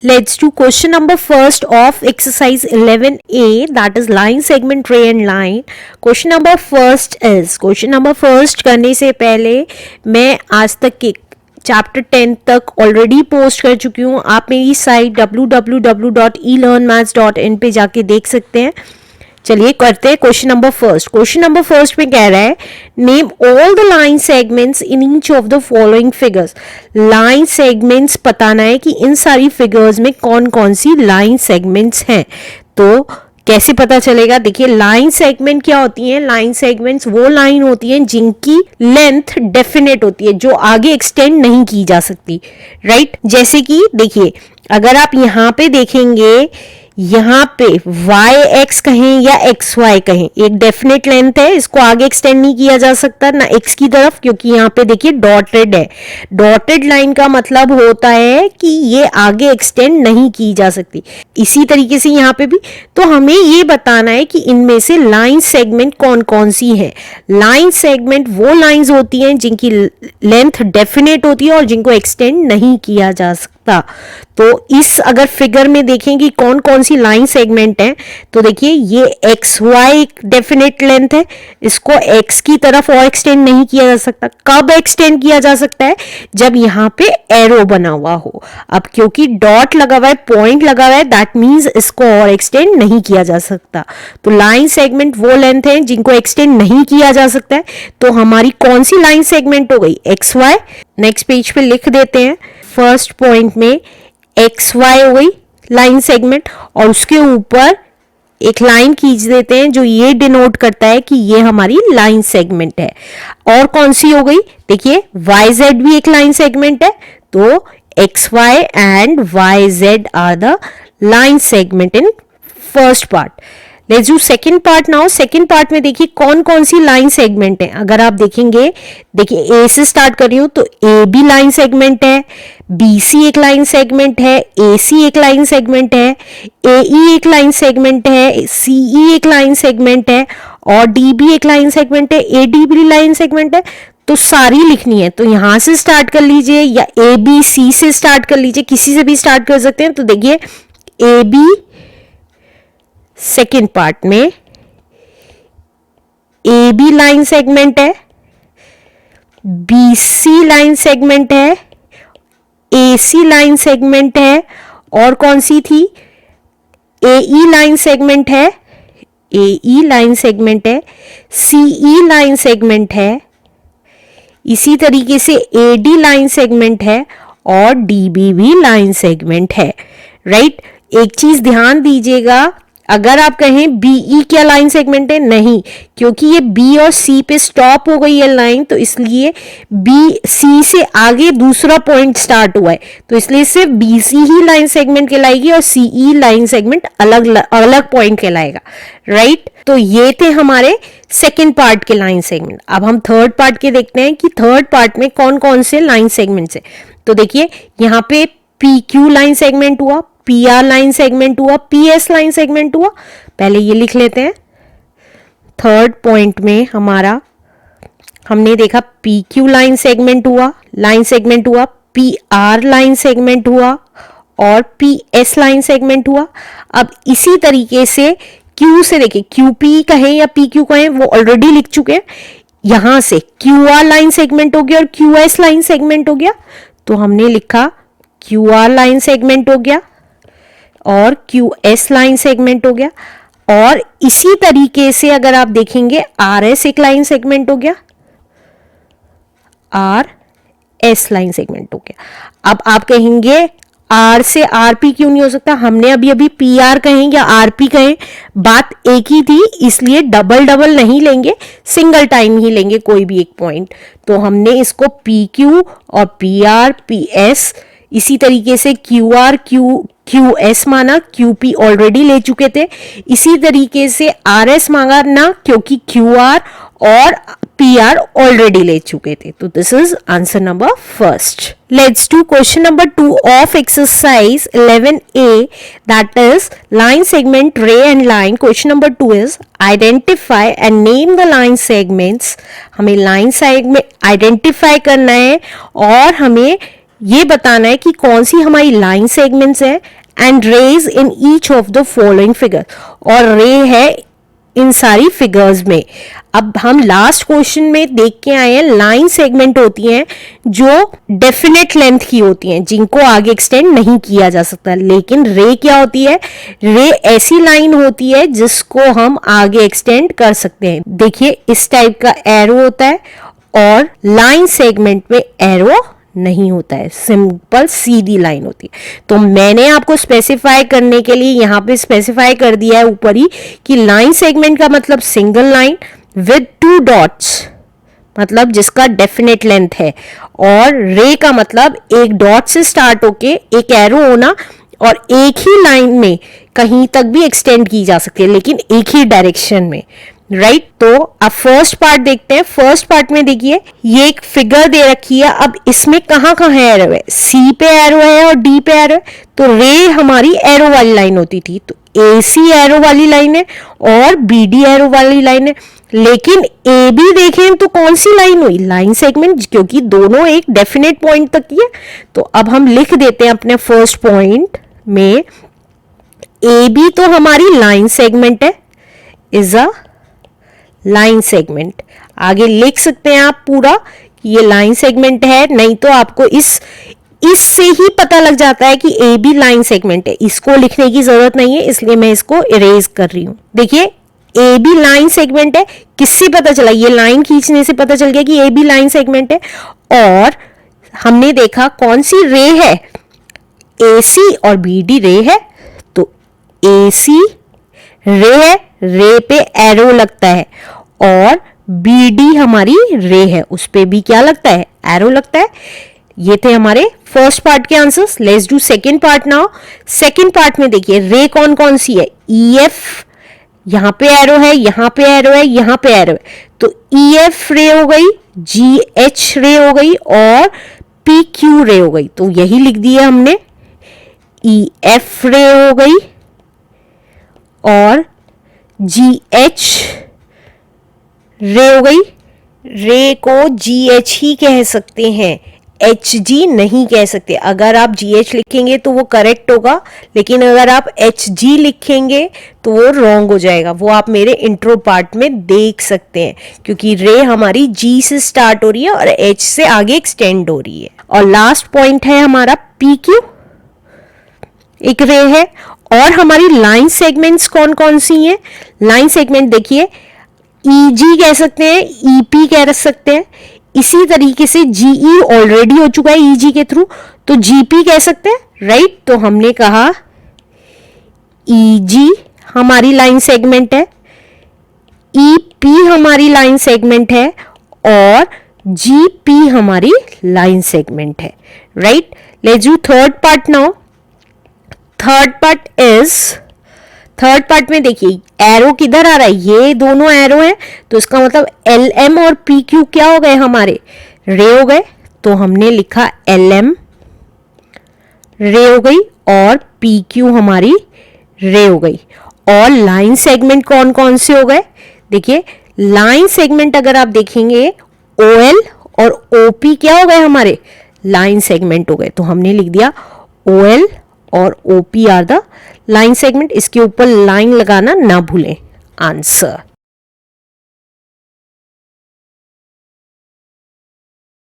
Let's do question number first of exercise 11A, that is line segment ray and line. Question number first करने से पहले मैं आज तक के चैप्टर 10 तक ऑलरेडी पोस्ट कर चुकी हूँ. आप मेरी साइट www.elearnmaths.in पे जाके देख सकते हैं. चलिए करते हैं क्वेश्चन नंबर फर्स्ट में कह रहा है name all the line segments in each of the following figures. Line segments बताना है कि इन सारी फिगर्स में कौन कौन सी लाइन सेगमेंट्स हैं. तो कैसे पता चलेगा? देखिए लाइन सेगमेंट क्या होती है. लाइन सेगमेंट्स वो लाइन होती हैं जिनकी लेंथ डेफिनेट होती है, जो आगे एक्सटेंड नहीं की जा सकती, राइट. जैसे कि देखिए अगर आप यहाँ पे देखेंगे, यहाँ पे वाई एक्स कहें या एक्स वाई कहें, एक डेफिनेट लेंथ है, इसको आगे एक्सटेंड नहीं किया जा सकता ना एक्स की तरफ, क्योंकि यहाँ पे देखिए डॉटेड है. डॉटेड लाइन का मतलब होता है कि ये आगे एक्सटेंड नहीं की जा सकती. इसी तरीके से यहाँ पे भी. तो हमें ये बताना है कि इनमें से लाइन सेगमेंट कौन कौन सी है. लाइन सेगमेंट वो लाइंस होती हैं जिनकी लेंथ डेफिनेट होती है और जिनको एक्सटेंड नहीं किया जा सकता. तो इस अगर फिगर में देखेंगे कौन कौन सी लाइन सेगमेंट है, तो देखिए ये एक्स वाई डेफिनेट लेंथ है, इसको एक्स की तरफ और एक्सटेंड नहीं किया जा सकता. कब एक्सटेंड किया जा सकता है? जब यहाँ पे एरो बना हुआ हो. अब क्योंकि डॉट लगा हुआ है, पॉइंट लगा हुआ है, दैट मींस इसको और एक्सटेंड नहीं किया जा सकता. तो लाइन सेगमेंट वो लेंथ है जिनको एक्सटेंड नहीं किया जा सकता है. तो हमारी कौन सी लाइन सेगमेंट हो गई? X Y. नेक्स्ट पेज पे लिख देते हैं. फर्स्ट पॉइंट में एक्स वाई हो गई लाइन सेगमेंट, और उसके ऊपर एक लाइन खींच देते हैं जो ये डिनोट करता है कि ये हमारी लाइन सेगमेंट है. और कौन सी हो गई? देखिए वाई जेड भी एक लाइन सेगमेंट है. तो X Y and Y Z are the line segment in first part. Let's do second part now. Second part में देखिए कौन कौन सी लाइन सेगमेंट है. अगर आप देखेंगे, देखिए ए से स्टार्ट कर रही हूं तो ए बी लाइन सेगमेंट है, बी सी एक लाइन सेगमेंट है, ए सी एक लाइन सेगमेंट है, ए ई एक लाइन सेगमेंट है, सी ई एक लाइन सेगमेंट है, और डी बी एक लाइन सेगमेंट है, A D B line segment है. तो सारी लिखनी है तो यहां से स्टार्ट कर लीजिए या ए बी सी से स्टार्ट कर लीजिए, किसी से भी स्टार्ट कर सकते हैं. तो देखिए ए बी सेकेंड पार्ट में ए बी लाइन सेगमेंट है, बी सी लाइन सेगमेंट है, ए सी लाइन सेगमेंट है, और कौन सी थी? ए ई लाइन सेगमेंट है, ए ई लाइन सेगमेंट है, सी ई लाइन सेगमेंट है, इसी तरीके से ए डी लाइन सेगमेंट है, और डी बी भी लाइन सेगमेंट है, राइट. एक चीज ध्यान दीजिएगा, अगर आप कहें बी ई क्या लाइन सेगमेंट है, नहीं, क्योंकि ये बी और सी पे स्टॉप हो गई है लाइन, तो इसलिए बी सी से आगे दूसरा पॉइंट स्टार्ट हुआ है, तो इसलिए सिर्फ बी सी ही लाइन सेगमेंट कहलाएगी और सी ई लाइन सेगमेंट अलग अलग पॉइंट कहलाएगा, राइट. तो ये थे हमारे सेकेंड पार्ट के लाइन सेगमेंट. अब हम थर्ड पार्ट के देखते हैं कि थर्ड पार्ट में कौन कौन से लाइन सेगमेंट्स है. तो देखिए यहाँ पे पी क्यू लाइन सेगमेंट हुआ, पी आर लाइन सेगमेंट हुआ, पी एस लाइन सेगमेंट हुआ. पहले ये लिख लेते हैं. थर्ड पॉइंट में हमारा हमने देखा पी क्यू लाइन सेगमेंट हुआ, पी आर लाइन सेगमेंट हुआ, और पी एस लाइन सेगमेंट हुआ. अब इसी तरीके से क्यू से देखिए, क्यू पी कहें या पी क्यू कहें, वो ऑलरेडी लिख चुके हैं. यहां से क्यू आर लाइन सेगमेंट हो गया और क्यू एस लाइन सेगमेंट हो गया. तो हमने लिखा क्यू आर लाइन सेगमेंट हो गया और क्यू एस लाइन सेगमेंट हो गया. और इसी तरीके से अगर आप देखेंगे आर एस एक लाइन सेगमेंट हो गया, आर एस लाइन सेगमेंट हो गया. अब आप कहेंगे आर से आर पी क्यों नहीं हो सकता? हमने अभी अभी पी आर कहें या आर पी कहें, बात एक ही थी, इसलिए डबल डबल नहीं लेंगे, सिंगल टाइम ही लेंगे कोई भी एक पॉइंट. तो हमने इसको पी क्यू और पी आर पी एस, इसी तरीके से क्यू आर क्यू एस माना, क्यू पी ऑलरेडी ले चुके थे. इसी तरीके से आर एस मांगा ना, क्योंकि क्यू आर और पी आर ऑलरेडी ले चुके थे. तो this is answer number first. Let's do question number 2 of exercise 11A, that is line segment ray and line. Question number 2 is identify and name the line segments. हमें line segment identify करना है और हमें ये बताना है कि कौन सी हमारी लाइन सेगमेंट्स है and rays in each of the following figure, और रे है इन सारी फिगर्स में। अब हम लास्ट क्वेश्चन में देख के आए हैं लाइन सेगमेंट होती हैं जो डेफिनेट लेंथ की होती हैं, जिनको आगे एक्सटेंड नहीं किया जा सकता। लेकिन रे क्या होती है? रे ऐसी लाइन होती है जिसको हम आगे एक्सटेंड कर सकते हैं। देखिए इस टाइप का एरो होता है और लाइन सेगमेंट में एरो नहीं होता है, सिंपल सीधी लाइन होती है। तो मैंने आपको स्पेसिफाई करने के लिए यहाँ पे स्पेसिफाई कर दिया है ऊपर ही कि लाइन सेगमेंट का मतलब सिंगल लाइन विद 2 डॉट्स, मतलब जिसका डेफिनेट लेंथ है, और रे का मतलब एक डॉट से स्टार्ट होके एक एरो होना और एक ही लाइन में कहीं तक भी एक्सटेंड की जा सकती है, लेकिन एक ही डायरेक्शन में, राइट। तो अब फर्स्ट पार्ट देखते हैं। फर्स्ट पार्ट में देखिए ये एक फिगर दे रखी है। अब इसमें कहाँ कहाँ एरो है? सी पे एरो है और डी पे एरो है। तो रे हमारी एरो वाली लाइन होती थी, तो ए सी एरो वाली लाइन है और बी डी एरो वाली लाइन है। लेकिन ए बी देखें तो कौन सी लाइन हुई? लाइन सेगमेंट, क्योंकि दोनों एक डेफिनेट पॉइंट तक की है। तो अब हम लिख देते हैं अपने फर्स्ट पॉइंट में ए बी तो हमारी लाइन सेगमेंट है, इज अ लाइन सेगमेंट। आगे लिख सकते हैं आप पूरा कि ये लाइन सेगमेंट है, नहीं तो आपको इससे ही पता लग जाता है कि ए बी लाइन सेगमेंट है। इसको लिखने की जरूरत नहीं है, इसलिए मैं इसको इरेज कर रही हूं। देखिए ए बी लाइन सेगमेंट है, किससे पता चला? ये लाइन खींचने से पता चल गया कि ए बी लाइन सेगमेंट है। और हमने देखा कौन सी रे है? ए सी और बी डी रे है, तो ए सी रे है, रे पे एरो लगता है, और बी डी हमारी रे है, उस पे भी क्या लगता है? एरो लगता है। ये थे हमारे फर्स्ट पार्ट के answers. Let's do second part now. Second part में देखिए रे कौन कौन सी है? ई एफ, यहां पे एरो है, यहां पे एरो है, यहां पे एरो है, तो ई एफ रे हो गई, जी एच रे हो गई और पी क्यू रे हो गई। तो यही लिख दिया हमने, ई एफ रे हो गई और जी एच रे हो गई। रे को जी एच ही कह सकते हैं, एच जी नहीं कह सकते। अगर आप जी एच लिखेंगे तो वो करेक्ट होगा, लेकिन अगर आप एच जी लिखेंगे तो वो रॉन्ग हो जाएगा। वो आप मेरे इंट्रो पार्ट में देख सकते हैं, क्योंकि रे हमारी जी से स्टार्ट हो रही है और एच से आगे एक्सटेंड हो रही है। और लास्ट पॉइंट है हमारा पी क्यू, एक रे है। और हमारी लाइन सेगमेंट्स कौन कौन सी हैं? लाइन सेगमेंट देखिए ई जी कह सकते हैं, ई पी कह सकते हैं, इसी तरीके से जीई ऑलरेडी हो चुका है ईजी के थ्रू, तो जीपी कह सकते हैं, राइट। तो हमने कहा ईजी हमारी लाइन सेगमेंट है, ईपी हमारी लाइन सेगमेंट है और जीपी हमारी लाइन सेगमेंट है, right. Let's do third part now. Third part is, third part में देखिए एरो किधर आ रहा है? ये दोनों एरो हैं, तो इसका मतलब एल एम और पी क्यू क्या हो गए? हमारे रे हो गए। तो हमने लिखा एल एम रे हो गई और पी क्यू हमारी रे हो गई। और लाइन सेगमेंट कौन कौन से हो गए? देखिए लाइन सेगमेंट अगर आप देखेंगे ओ एल और ओ पी क्या हो गए? हमारे लाइन सेगमेंट हो गए। तो हमने लिख दिया ओ एल और OP are the line segment. इसके ऊपर लाइन लगाना ना भूलें। आंसर